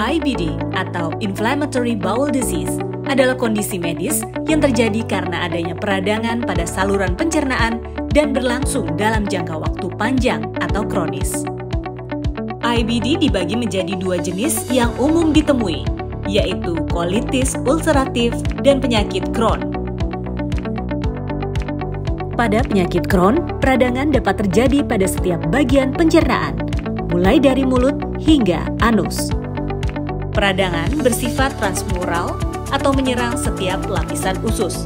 IBD atau Inflammatory Bowel Disease adalah kondisi medis yang terjadi karena adanya peradangan pada saluran pencernaan dan berlangsung dalam jangka waktu panjang atau kronis. IBD dibagi menjadi dua jenis yang umum ditemui, yaitu kolitis ulceratif dan penyakit Crohn. Pada penyakit Crohn, peradangan dapat terjadi pada setiap bagian pencernaan, mulai dari mulut hingga anus. Peradangan bersifat transmural atau menyerang setiap lapisan usus.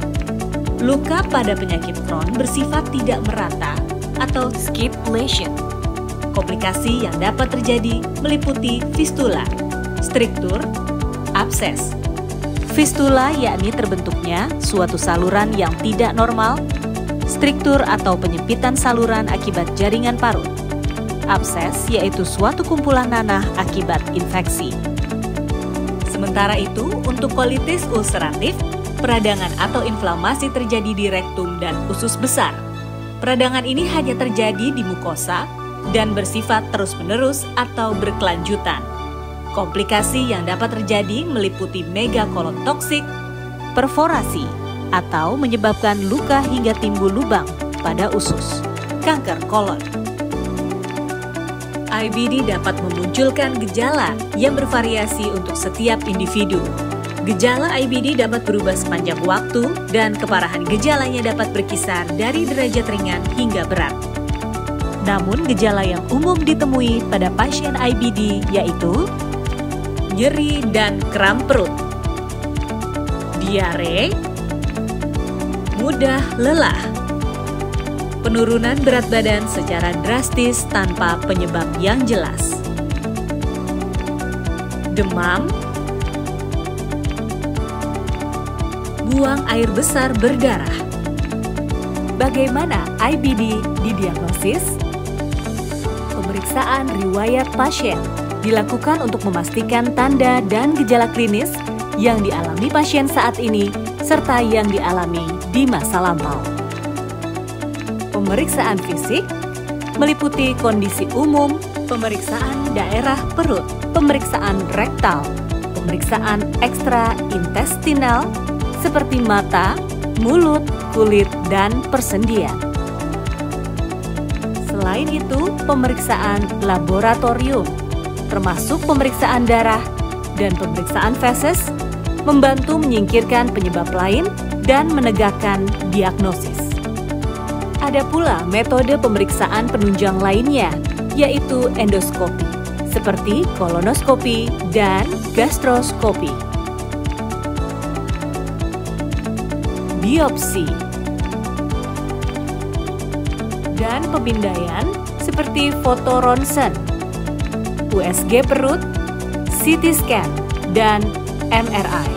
Luka pada penyakit Crohn bersifat tidak merata atau skip lesion. Komplikasi yang dapat terjadi meliputi fistula, striktur, abses. Fistula yakni terbentuknya suatu saluran yang tidak normal, striktur atau penyempitan saluran akibat jaringan parut. Abses yaitu suatu kumpulan nanah akibat infeksi. Sementara itu, untuk kolitis ulceratif, peradangan atau inflamasi terjadi di rektum dan usus besar. Peradangan ini hanya terjadi di mukosa dan bersifat terus-menerus atau berkelanjutan. Komplikasi yang dapat terjadi meliputi megakolon toksik, perforasi, atau menyebabkan luka hingga timbul lubang pada usus, kanker kolon. IBD dapat memunculkan gejala yang bervariasi untuk setiap individu. Gejala IBD dapat berubah sepanjang waktu dan keparahan gejalanya dapat berkisar dari derajat ringan hingga berat. Namun gejala yang umum ditemui pada pasien IBD yaitu nyeri dan kram perut, diare, mudah lelah, penurunan berat badan secara drastis tanpa penyebab yang jelas, demam, buang air besar berdarah. Bagaimana IBD didiagnosis? Pemeriksaan riwayat pasien dilakukan untuk memastikan tanda dan gejala klinis yang dialami pasien saat ini serta yang dialami di masa lampau. Pemeriksaan fisik meliputi kondisi umum, pemeriksaan daerah perut, pemeriksaan rektal, pemeriksaan ekstraintestinal seperti mata, mulut, kulit, dan persendian. Selain itu, pemeriksaan laboratorium, termasuk pemeriksaan darah dan pemeriksaan feses, membantu menyingkirkan penyebab lain dan menegakkan diagnosis. Ada pula metode pemeriksaan penunjang lainnya, yaitu endoskopi, seperti kolonoskopi dan gastroskopi. Biopsi dan pemindaian seperti foto ronsen, USG perut, CT scan, dan MRI.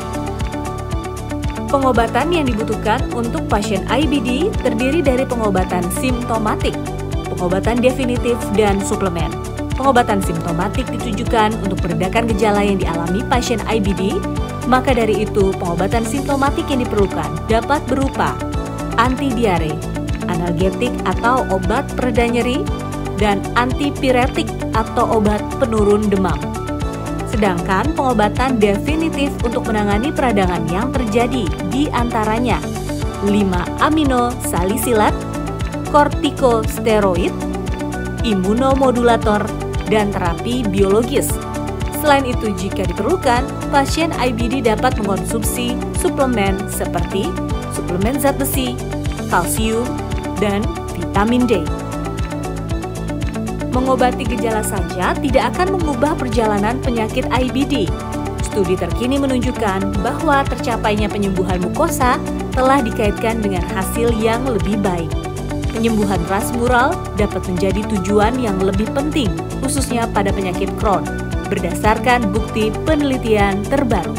Pengobatan yang dibutuhkan untuk pasien IBD terdiri dari pengobatan simptomatik, pengobatan definitif, dan suplemen. Pengobatan simptomatik ditujukan untuk meredakan gejala yang dialami pasien IBD, maka dari itu pengobatan simptomatik yang diperlukan dapat berupa antidiare, analgetik atau obat pereda nyeri, dan antipiretik atau obat penurun demam. Sedangkan pengobatan definitif untuk menangani peradangan yang terjadi di antaranya 5-aminosalisilat, kortikosteroid, imunomodulator, dan terapi biologis. Selain itu, jika diperlukan, pasien IBD dapat mengonsumsi suplemen seperti suplemen zat besi, kalsium, dan vitamin D. Mengobati gejala saja tidak akan mengubah perjalanan penyakit IBD. Studi terkini menunjukkan bahwa tercapainya penyembuhan mukosa telah dikaitkan dengan hasil yang lebih baik. Penyembuhan transmural dapat menjadi tujuan yang lebih penting, khususnya pada penyakit Crohn, berdasarkan bukti penelitian terbaru.